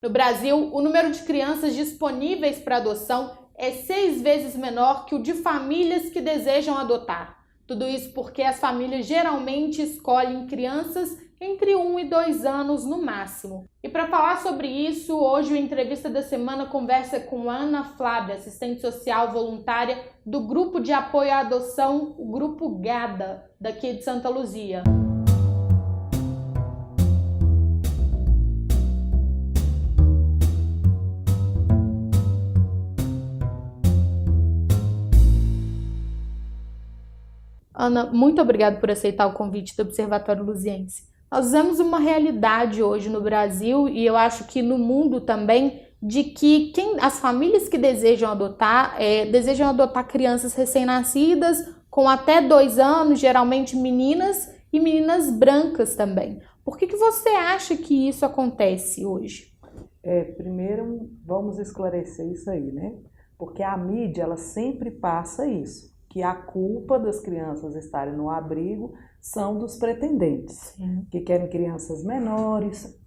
No Brasil, o número de crianças disponíveis para adoção é 6 vezes menor que o de famílias que desejam adotar. Tudo isso porque as famílias geralmente escolhem crianças entre 1 e 2 anos no máximo. E para falar sobre isso, hoje o Entrevista da Semana conversa com a Ana Flávia, assistente social voluntária do Grupo de Apoio à Adoção, o Grupo GADA, daqui de Santa Luzia. Ana, muito obrigada por aceitar o convite do Observatório Luziense. Nós vemos uma realidade hoje no Brasil e eu acho que no mundo também, de que as famílias que desejam adotar crianças recém-nascidas com até 2 anos, geralmente meninas e meninas brancas também. Por que você acha que isso acontece hoje? Primeiro vamos esclarecer isso aí, né? Porque a mídia ela sempre passa isso, que a culpa das crianças estarem no abrigo são dos pretendentes, Sim. Que querem crianças menores,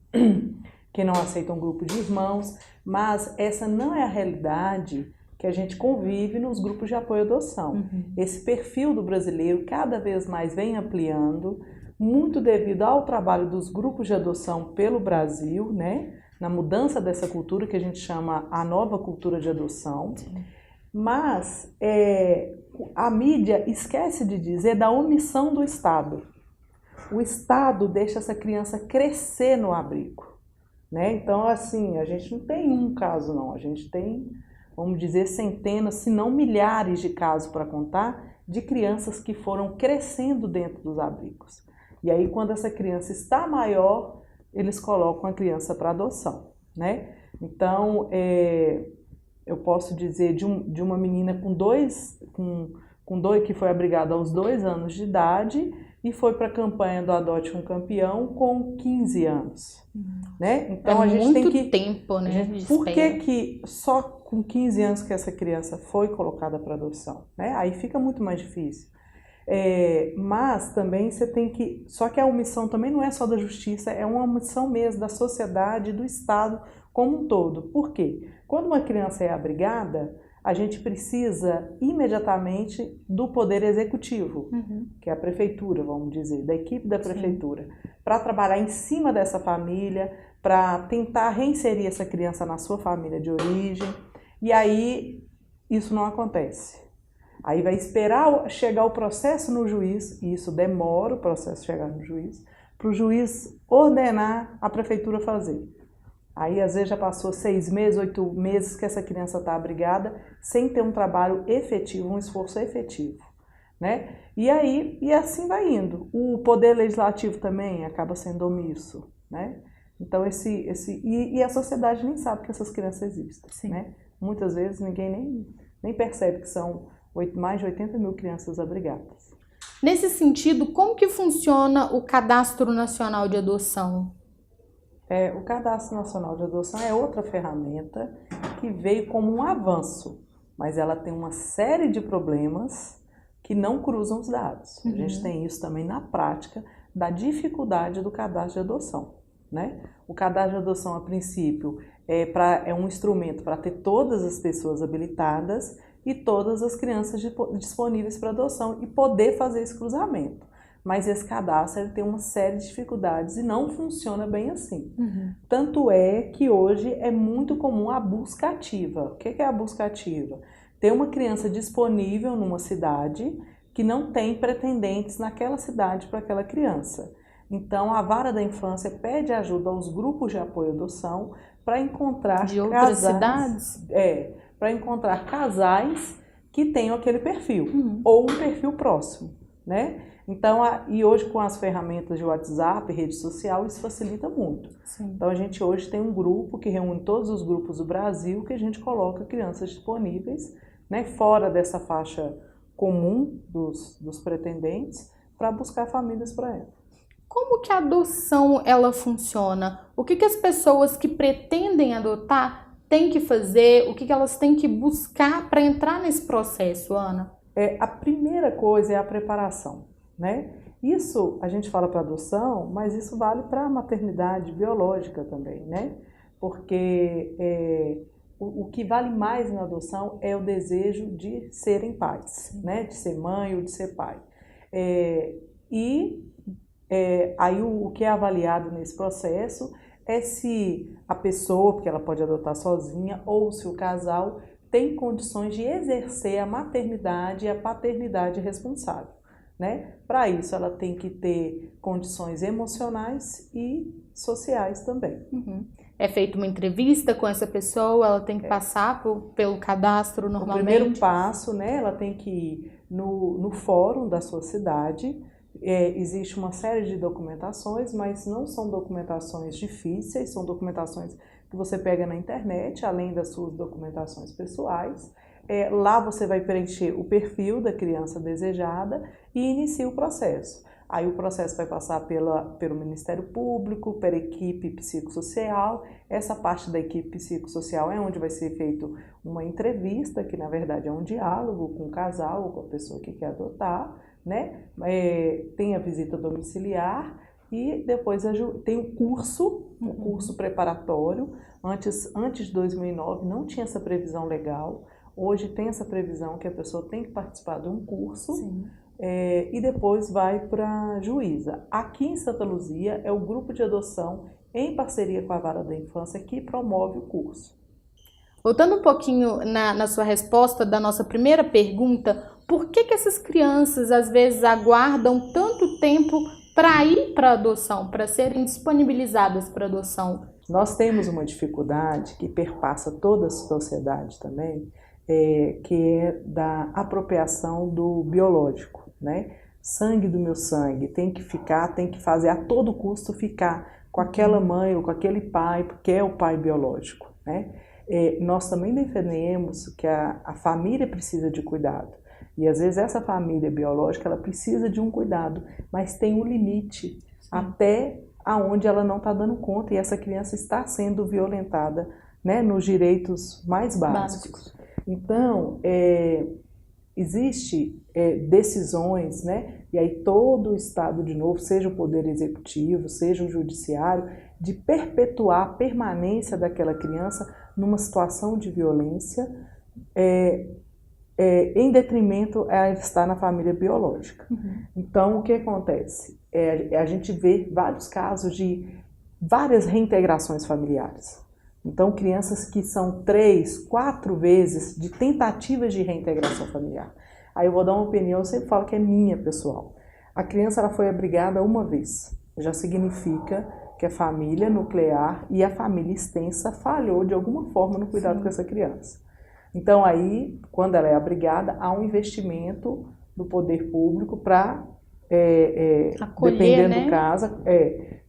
que não aceitam grupo de irmãos, mas essa não é a realidade que a gente convive nos grupos de apoio à adoção. Uhum. Esse perfil do brasileiro cada vez mais vem ampliando, muito devido ao trabalho dos grupos de adoção pelo Brasil, né? Na mudança dessa cultura que a gente chama a nova cultura de adoção. Sim. Mas a mídia esquece de dizer da omissão do Estado. O Estado deixa essa criança crescer no abrigo, né? Então, assim, a gente não tem um caso, não. A gente tem, vamos dizer, centenas, se não milhares de casos para contar, de crianças que foram crescendo dentro dos abrigos. E aí, quando essa criança está maior, eles colocam a criança para adoção, né? Então, eu posso dizer de uma menina que foi abrigada aos 2 anos de idade e foi para a campanha do Adote um Campeão com 15 anos, né? Então a gente muito tem que tempo, né? Por que só com 15 anos que essa criança foi colocada para adoção, né? Aí fica muito mais difícil. Mas também você tem que... Só que a omissão também não é só da justiça, é uma omissão mesmo da sociedade, do Estado como um todo. Por quê? Quando uma criança é abrigada, a gente precisa imediatamente do poder executivo, que é a prefeitura, vamos dizer, da equipe da prefeitura, para trabalhar em cima dessa família, para tentar reinserir essa criança na sua família de origem. E aí isso não acontece. Aí vai esperar chegar o processo no juiz, e isso demora o processo chegar no juiz, para o juiz ordenar a prefeitura fazer. Aí às vezes já passou 6 meses, 8 meses que essa criança está abrigada, sem ter um trabalho efetivo, um esforço efetivo, né? E assim vai indo. O poder legislativo também acaba sendo omisso, né? Então e a sociedade nem sabe que essas crianças existem, né? Muitas vezes ninguém nem percebe que são mais de 80 mil crianças abrigadas. Nesse sentido, como que funciona o Cadastro Nacional de Adoção? O Cadastro Nacional de Adoção é outra ferramenta que veio como um avanço, mas ela tem uma série de problemas que não cruzam os dados. A gente tem isso também na prática da dificuldade do cadastro de adoção, né? O cadastro de adoção, a princípio, é um instrumento para ter todas as pessoas habilitadas e todas as crianças disponíveis para adoção e poder fazer esse cruzamento. Mas esse cadastro ele tem uma série de dificuldades e não funciona bem assim. Tanto é que hoje é muito comum a busca ativa. O que é a busca ativa? Ter uma criança disponível numa cidade que não tem pretendentes naquela cidade para aquela criança. Então, a Vara da Infância pede ajuda aos grupos de apoio à adoção para encontrar de outras cidades? Para encontrar casais que tenham aquele perfil, ou um perfil próximo, né? Então, e hoje com as ferramentas de WhatsApp, rede social, isso facilita muito. Sim. Então, a gente hoje tem um grupo que reúne todos os grupos do Brasil, que a gente coloca crianças disponíveis, né, fora dessa faixa comum dos pretendentes, para buscar famílias para ela. Como que a adoção ela funciona? O que as pessoas que pretendem adotar têm que fazer? O que elas têm que buscar para entrar nesse processo, Ana? A primeira coisa é a preparação, né? Isso a gente fala para adoção, mas isso vale para a maternidade biológica também, né? porque o que vale mais na adoção é o desejo de serem pais, né? De ser mãe ou de ser pai. Aí o que é avaliado nesse processo é se a pessoa, porque ela pode adotar sozinha, ou se o casal tem condições de exercer a maternidade e a paternidade responsável, né? Para isso, ela tem que ter condições emocionais e sociais também. Uhum. É feita uma entrevista com essa pessoa, ela tem que passar pelo cadastro normalmente? O primeiro passo, né, ela tem que ir no fórum da sua cidade. Existe uma série de documentações, mas não são documentações difíceis, são documentações que você pega na internet, além das suas documentações pessoais. Lá você vai preencher o perfil da criança desejada e inicia o processo. Aí o processo vai passar pelo Ministério Público, pela equipe psicossocial. Essa parte da equipe psicossocial é onde vai ser feita uma entrevista, que na verdade é um diálogo com o casal ou com a pessoa que quer adotar, né? Tem a visita domiciliar e depois tem o curso preparatório. Antes de 2009 não tinha essa previsão legal. Hoje tem essa previsão que a pessoa tem que participar de um curso. Sim. E depois vai para a juíza. Aqui em Santa Luzia é o grupo de adoção, em parceria com a Vara da Infância, que promove o curso. Voltando um pouquinho na sua resposta da nossa primeira pergunta, por que essas crianças às vezes aguardam tanto tempo para ir para a adoção, para serem disponibilizadas para adoção? Nós temos uma dificuldade que perpassa toda a sociedade também, que é da apropriação do biológico, né? Sangue do meu sangue, tem que fazer a todo custo ficar com aquela mãe ou com aquele pai, porque é o pai biológico, né? Nós também defendemos que a família precisa de cuidado, e às vezes essa família biológica ela precisa de um cuidado, mas tem um limite até aonde ela não está dando conta, e essa criança está sendo violentada, né, nos direitos mais básicos. Então, existe decisões, né, e aí todo o Estado, de novo, seja o Poder Executivo, seja o Judiciário, de perpetuar a permanência daquela criança numa situação de violência, em detrimento a ela estar na família biológica. Uhum. Então, o que acontece? A gente vê vários casos de várias reintegrações familiares. Então, crianças que são 3, 4 vezes de tentativas de reintegração familiar. Aí eu vou dar uma opinião, eu sempre falo que é minha, pessoal. A criança ela foi abrigada uma vez. Já significa que a família nuclear e a família extensa falhou de alguma forma no cuidado com essa criança. Então, aí, quando ela é abrigada, há um investimento do poder público para, dependendo do caso,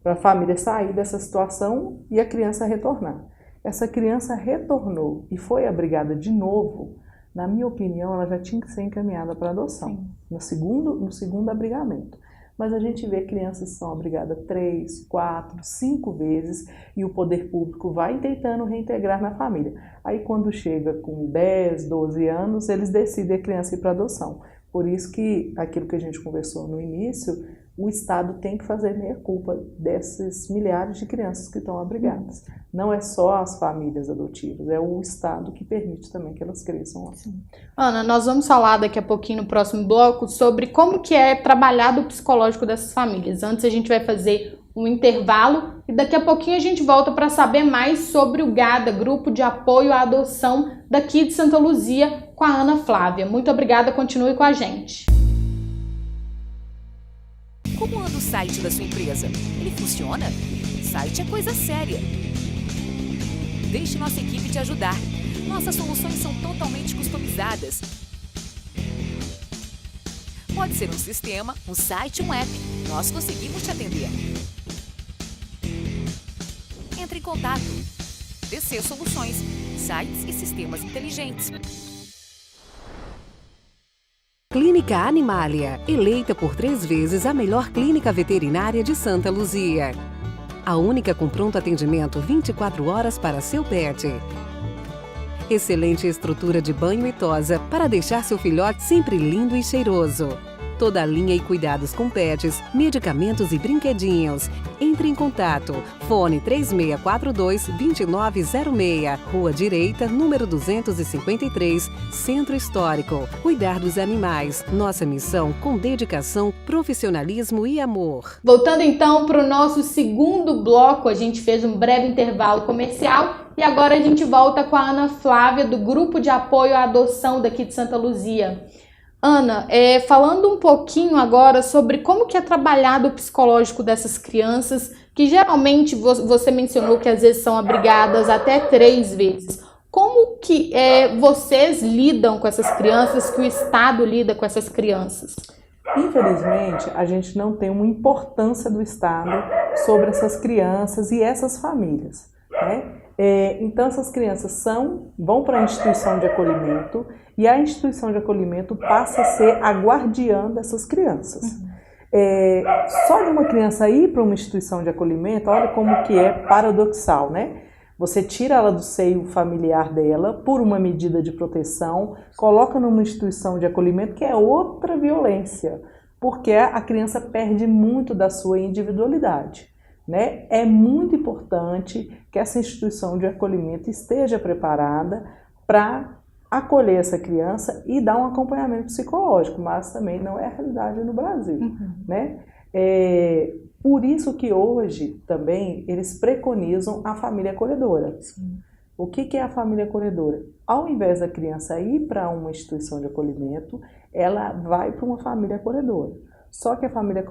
para a família sair dessa situação e a criança retornar. Essa criança retornou e foi abrigada de novo, na minha opinião, ela já tinha que ser encaminhada para adoção, no segundo abrigamento. Mas a gente vê crianças que são abrigadas 3, 4, 5 vezes e o poder público vai tentando reintegrar na família. Aí quando chega com 10, 12 anos, eles decidem a criança ir para adoção. Por isso que aquilo que a gente conversou no início, o Estado tem que fazer meia-culpa dessas milhares de crianças que estão abrigadas. Não é só as famílias adotivas, é o Estado que permite também que elas cresçam assim. Ana, nós vamos falar daqui a pouquinho no próximo bloco sobre como que é trabalhado o psicológico dessas famílias. Antes a gente vai fazer um intervalo e daqui a pouquinho a gente volta para saber mais sobre o GADA, Grupo de Apoio à Adoção daqui de Santa Luzia, com a Ana Flávia. Muito obrigada, continue com a gente. Como anda o site da sua empresa? Ele funciona? Site é coisa séria. Deixe nossa equipe te ajudar. Nossas soluções são totalmente customizadas. Pode ser um sistema, um site, um app. Nós conseguimos te atender. Entre em contato. DC Soluções, sites e sistemas inteligentes. Clínica Animalia, eleita por 3 vezes a melhor clínica veterinária de Santa Luzia. A única com pronto atendimento 24 horas para seu pet. Excelente estrutura de banho e tosa para deixar seu filhote sempre lindo e cheiroso. toda a linha e cuidados com pets, medicamentos e brinquedinhos. Entre em contato. Fone 3642-2906. Rua Direita, número 253, Centro Histórico. Cuidar dos animais. Nossa missão com dedicação, profissionalismo e amor. Voltando então para o nosso segundo bloco, a gente fez um breve intervalo comercial e agora a gente volta com a Ana Flávia, do Grupo de Apoio à Adoção daqui de Santa Luzia. Ana, falando um pouquinho agora sobre como que é trabalhado o psicológico dessas crianças, que geralmente você mencionou que às vezes são abrigadas até 3 vezes. Como que vocês lidam com essas crianças, que o Estado lida com essas crianças? Infelizmente, a gente não tem uma importância do Estado sobre essas crianças e essas famílias, né? Então, essas crianças vão para a instituição de acolhimento e a instituição de acolhimento passa a ser a guardiã dessas crianças. Só de uma criança ir para uma instituição de acolhimento, olha como que é paradoxal, né? Você tira ela do seio familiar dela por uma medida de proteção, coloca numa instituição de acolhimento, que é outra violência, porque a criança perde muito da sua individualidade, né? É muito importante que essa instituição de acolhimento esteja preparada para acolher essa criança e dar um acompanhamento psicológico, mas também não é a realidade no Brasil, né? Por isso que hoje também eles preconizam a família acolhedora. Sim. O que é a família acolhedora? Ao invés da criança ir para uma instituição de acolhimento, ela vai para uma família acolhedora. Só que a família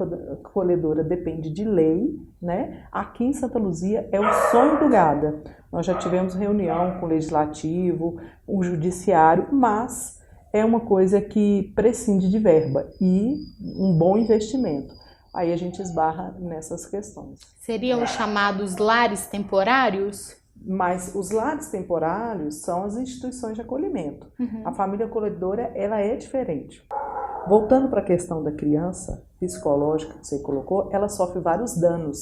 acolhedora depende de lei, né? Aqui em Santa Luzia é o sonho do GADA. Nós já tivemos reunião com o Legislativo, o Judiciário, mas é uma coisa que prescinde de verba e um bom investimento. Aí a gente esbarra nessas questões. Seriam os chamados lares temporários? Mas os lares temporários são as instituições de acolhimento. A família acolhedora, ela é diferente. Voltando para a questão da criança psicológica que você colocou, ela sofre vários danos.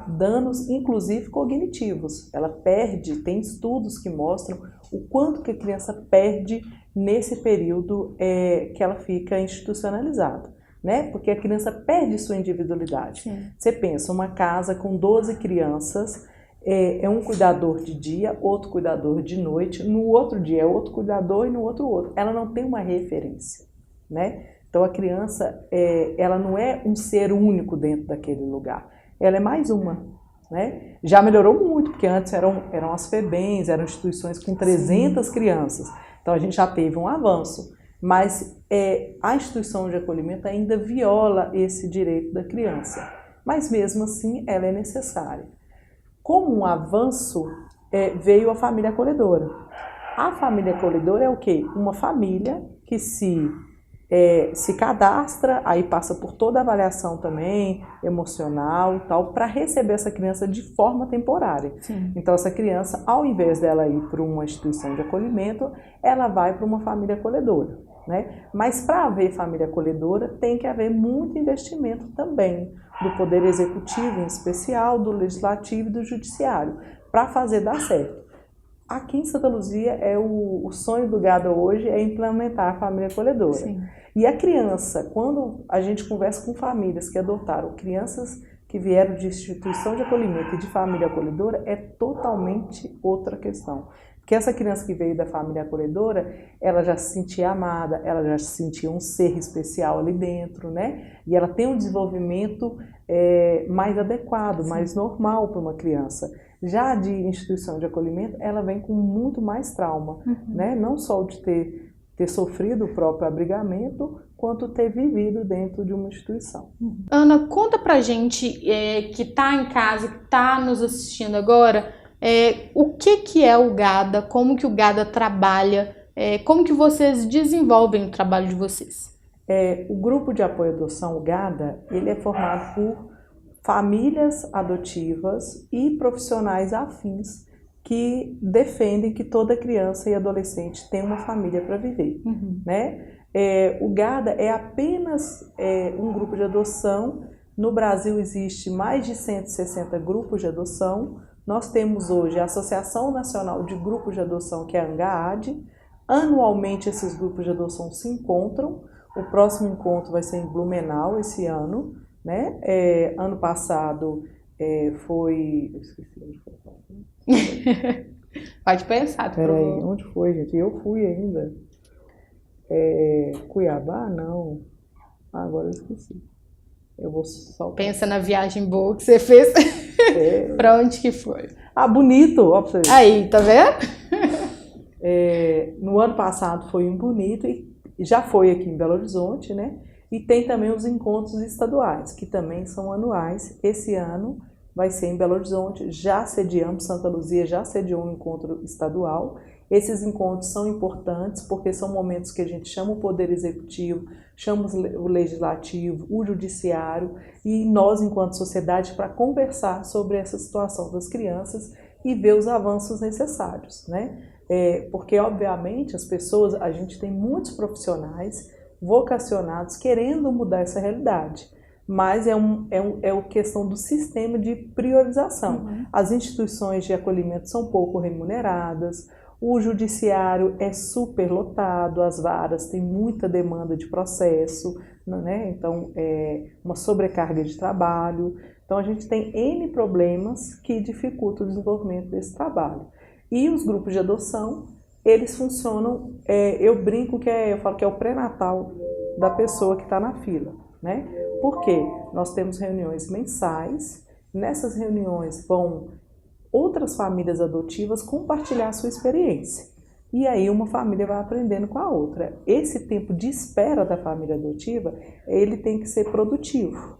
Danos, inclusive cognitivos. Ela perde, tem estudos que mostram o quanto que a criança perde nesse período que ela fica institucionalizada. Né? Porque a criança perde sua individualidade. Sim. Você pensa, uma casa com 12 crianças, um cuidador de dia, outro cuidador de noite, no outro dia é outro cuidador e no outro. Ela não tem uma referência, né? Então a criança, ela não é um ser único dentro daquele lugar, ela é mais uma, né? Já melhorou muito, porque antes eram as FEBEMs, eram instituições com 300 crianças, então a gente já teve um avanço. Mas a instituição de acolhimento ainda viola esse direito da criança. Mas mesmo assim, ela é necessária. Como um avanço, veio a família acolhedora. A família acolhedora é o quê? Uma família que se cadastra, aí passa por toda a avaliação também, emocional e tal, para receber essa criança de forma temporária. Sim. Então, essa criança, ao invés dela ir para uma instituição de acolhimento, ela vai para uma família acolhedora. Né? Mas para haver família acolhedora tem que haver muito investimento também do Poder Executivo, em especial, do Legislativo e do Judiciário, para fazer dar certo. Aqui em Santa Luzia, o sonho do GADA hoje é implementar a família acolhedora. Sim. E a criança, quando a gente conversa com famílias que adotaram crianças que vieram de instituição de acolhimento e de família acolhedora, é totalmente outra questão. Porque essa criança que veio da família acolhedora, ela já se sentia amada, ela já se sentia um ser especial ali dentro, né? E ela tem um desenvolvimento mais adequado, Sim. mais normal para uma criança. Já de instituição de acolhimento, ela vem com muito mais trauma, né? Não só de ter sofrido o próprio abrigamento, quanto ter vivido dentro de uma instituição. Ana, conta pra gente que está em casa, que está nos assistindo agora, o que é o GADA, como que o GADA trabalha, como que vocês desenvolvem o trabalho de vocês? O Grupo de Apoio à Adoção, o GADA, ele é formado por famílias adotivas e profissionais afins que defendem que toda criança e adolescente tem uma família para viver, né? O GADA é apenas um grupo de adoção. No Brasil existe mais de 160 grupos de adoção. Nós temos hoje a Associação Nacional de Grupos de Adoção, que é a ANGAAD. Anualmente esses grupos de adoção se encontram. O próximo encontro vai ser em Blumenau esse ano, né? Ano passado foi... Eu esqueci onde foi. Pode pensar. Peraí, onde foi, gente? Eu fui ainda. Cuiabá? Não. Agora eu esqueci. Eu vou só... Pensa na viagem boa que você fez. Pra onde que foi? Ah, Bonito! Ó, pra você. Aí, tá vendo? No ano passado foi em Bonito e já foi aqui em Belo Horizonte, né? E tem também os encontros estaduais, que também são anuais. Esse ano vai ser em Belo Horizonte, já sediamos, Santa Luzia já sediou um encontro estadual. Esses encontros são importantes porque são momentos que a gente chama o Poder Executivo, chama o Legislativo, o Judiciário e nós, enquanto sociedade, para conversar sobre essa situação das crianças e ver os avanços necessários, né? Porque, obviamente, as pessoas, a gente tem muitos profissionais vocacionados querendo mudar essa realidade, mas é uma questão do sistema de priorização. As instituições de acolhimento são pouco remuneradas, o judiciário é superlotado, as varas têm muita demanda de processo, né? Então, uma sobrecarga de trabalho. Então, a gente tem N problemas que dificultam o desenvolvimento desse trabalho. E os grupos de adoção, eles funcionam, eu brinco eu falo que é o pré-natal da pessoa que está na fila, né? Porque nós temos reuniões mensais, nessas reuniões vão outras famílias adotivas compartilhar a sua experiência. E aí uma família vai aprendendo com a outra. Esse tempo de espera da família adotiva, ele tem que ser produtivo.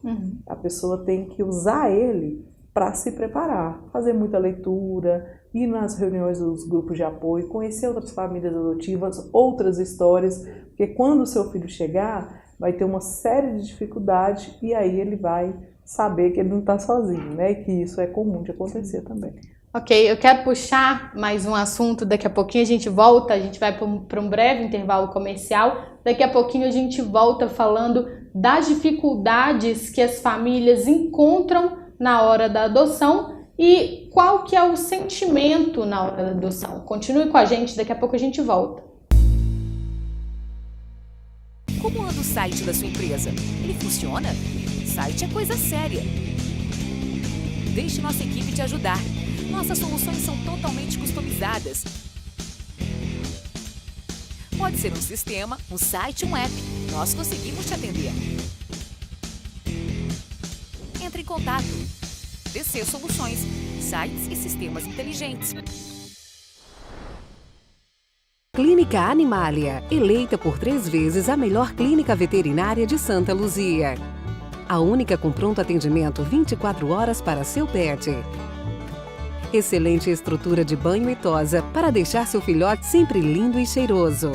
A pessoa tem que usar ele para se preparar, fazer muita leitura, ir nas reuniões dos grupos de apoio, conhecer outras famílias adotivas, outras histórias, porque quando o seu filho chegar, vai ter uma série de dificuldades e aí ele vai saber que ele não está sozinho, né? E que isso é comum de acontecer também. Ok, eu quero puxar mais um assunto, daqui a pouquinho a gente volta, a gente vai para um breve intervalo comercial, daqui a pouquinho a gente volta falando das dificuldades que as famílias encontram na hora da adoção e qual que é o sentimento na hora da adoção. Continue com a gente, daqui a pouco a gente volta. Como anda o site da sua empresa? Ele funciona? Site é coisa séria. Deixe nossa equipe te ajudar. Nossas soluções são totalmente customizadas. Pode ser um sistema, um site, um app. Nós conseguimos te atender. Entre em contato. DC Soluções, sites e sistemas inteligentes. Clínica Animalia, eleita por 3 vezes a melhor clínica veterinária de Santa Luzia. A única com pronto atendimento 24 horas para seu pet. Excelente estrutura de banho e tosa para deixar seu filhote sempre lindo e cheiroso.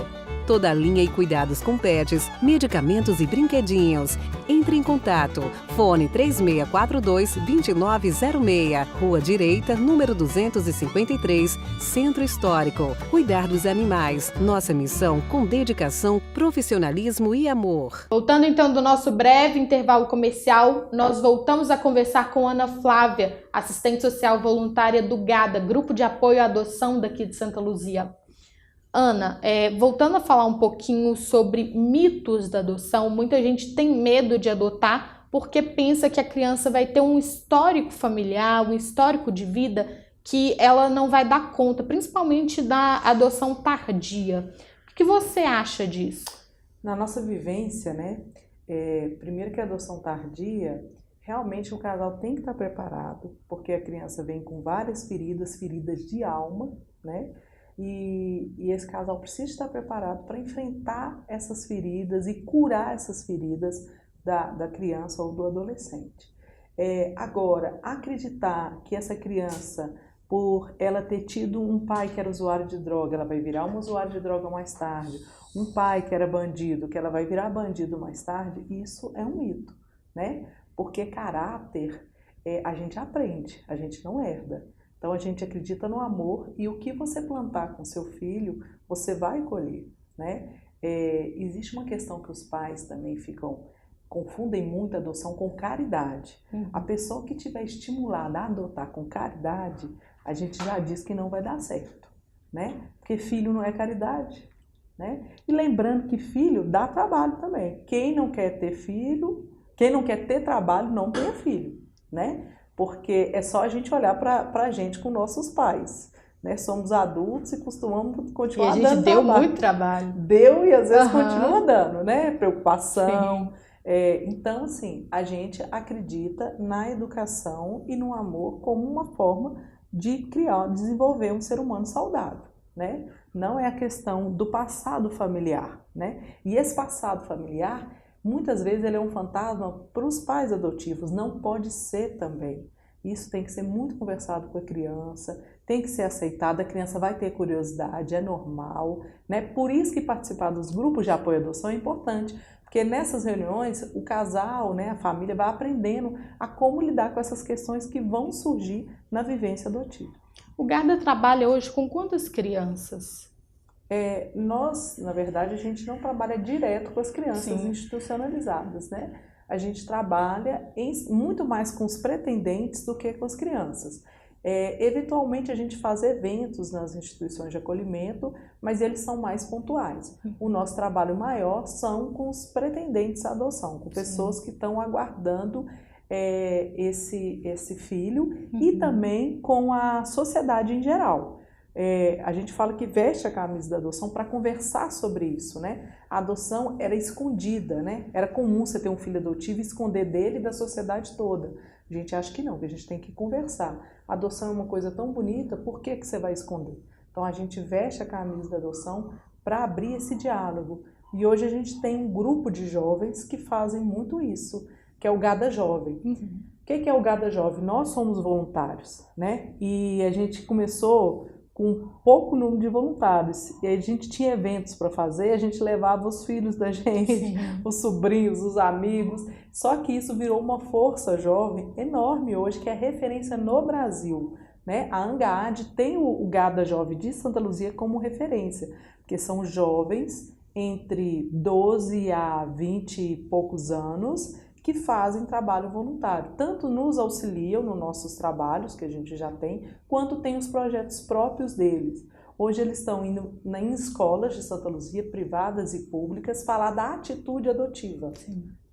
Toda a linha e cuidados com pets, medicamentos e brinquedinhos. Entre em contato. Fone 3642-2906. Rua Direita, número 253, Centro Histórico. Cuidar dos animais. Nossa missão com dedicação, profissionalismo e amor. Voltando então do nosso breve intervalo comercial, nós voltamos a conversar com Ana Flávia, assistente social voluntária do GADA, Grupo de Apoio à Adoção daqui de Santa Luzia. Ana, voltando a falar um pouquinho sobre mitos da adoção, muita gente tem medo de adotar porque pensa que a criança vai ter um histórico familiar, um histórico de vida que ela não vai dar conta, principalmente da adoção tardia. O que você acha disso? Na nossa vivência, né, primeiro que a adoção tardia, realmente o casal tem que estar preparado, porque a criança vem com várias feridas de alma, né? E esse casal precisa estar preparado para enfrentar essas feridas e curar essas feridas da criança ou do adolescente. Agora, acreditar que essa criança, por ela ter tido um pai que era usuário de droga, ela vai virar um usuário de droga mais tarde, um pai que era bandido, que ela vai virar bandido mais tarde, isso é um mito, né? Porque caráter a gente aprende, a gente não herda. Então a gente acredita no amor e o que você plantar com seu filho, você vai colher, né? Existe uma questão que os pais também confundem muito a adoção com caridade. A pessoa que tiver estimulada a adotar com caridade, a gente já diz que não vai dar certo, né? Porque filho não é caridade, né? E lembrando que filho dá trabalho também. Quem não quer ter filho, quem não quer ter trabalho, não tenha filho, né? Porque é só a gente olhar para a gente com nossos pais, né? Somos adultos e costumamos continuar dando trabalho. E a gente deu muito trabalho. Deu e às vezes continua dando, né? Preocupação. Sim. Então, assim, a gente acredita na educação e no amor como uma forma de criar, desenvolver um ser humano saudável, né? Não é a questão do passado familiar, né? E esse passado familiar, muitas vezes ele é um fantasma para os pais adotivos, não pode ser também. Isso tem que ser muito conversado com a criança, tem que ser aceitado, a criança vai ter curiosidade, é normal, né? Por isso que participar dos grupos de apoio à adoção é importante, porque nessas reuniões o casal, né, a família vai aprendendo a como lidar com essas questões que vão surgir na vivência adotiva. O Garda trabalha hoje com quantas crianças? Nós, na verdade, a gente não trabalha direto com as crianças Sim. institucionalizadas, né? A gente trabalha muito mais com os pretendentes do que com as crianças. Eventualmente a gente faz eventos nas instituições de acolhimento, mas eles são mais pontuais. O nosso trabalho maior são com os pretendentes à adoção, com pessoas que estão aguardando esse filho e também com a sociedade em geral. A gente fala que veste a camisa da adoção para conversar sobre isso, né? A adoção era escondida, né? Era comum você ter um filho adotivo e esconder dele e da sociedade toda. A gente acha que não, que a gente tem que conversar. A adoção é uma coisa tão bonita, por que você vai esconder? Então a gente veste a camisa da adoção para abrir esse diálogo. E hoje a gente tem um grupo de jovens que fazem muito isso, que é o Gada Jovem. O que é o Gada Jovem? Nós somos voluntários, né? E a gente começou com pouco número de voluntários. E a gente tinha eventos para fazer, a gente levava os filhos da gente, os sobrinhos, os amigos. Só que isso virou uma força jovem enorme hoje, que é referência no Brasil, né? A ANGAAD tem o Gada Jovem de Santa Luzia como referência, porque são jovens entre 12 a 20 e poucos anos que fazem trabalho voluntário, tanto nos auxiliam nos nossos trabalhos, que a gente já tem, quanto tem os projetos próprios deles. Hoje eles estão indo em escolas de Santa Luzia, privadas e públicas, falar da atitude adotiva,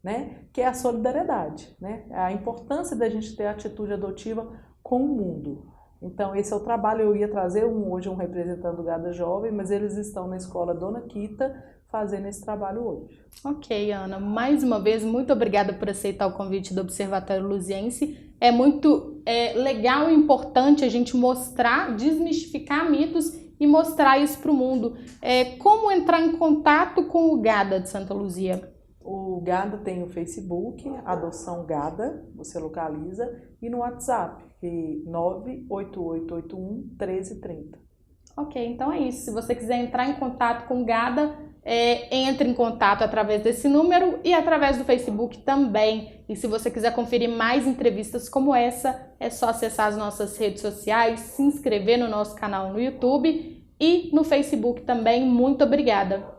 né? Que é a solidariedade, né? A importância da gente ter a atitude adotiva com o mundo. Então esse é o trabalho, eu ia trazer hoje um representante do Gada Jovem, mas eles estão na escola Dona Quita, fazendo esse trabalho hoje. Ok, Ana. Mais uma vez, muito obrigada por aceitar o convite do Observatório Luziense. É muito legal e importante a gente mostrar, desmistificar mitos e mostrar isso para o mundo. Como entrar em contato com o Gada de Santa Luzia? O Gada tem o Facebook, Adoção Gada, você localiza, e no WhatsApp, 98881-1330. Ok, então é isso. Se você quiser entrar em contato com o Gada, entre em contato através desse número e através do Facebook também. E se você quiser conferir mais entrevistas como essa, é só acessar as nossas redes sociais, se inscrever no nosso canal no YouTube e no Facebook também. Muito obrigada!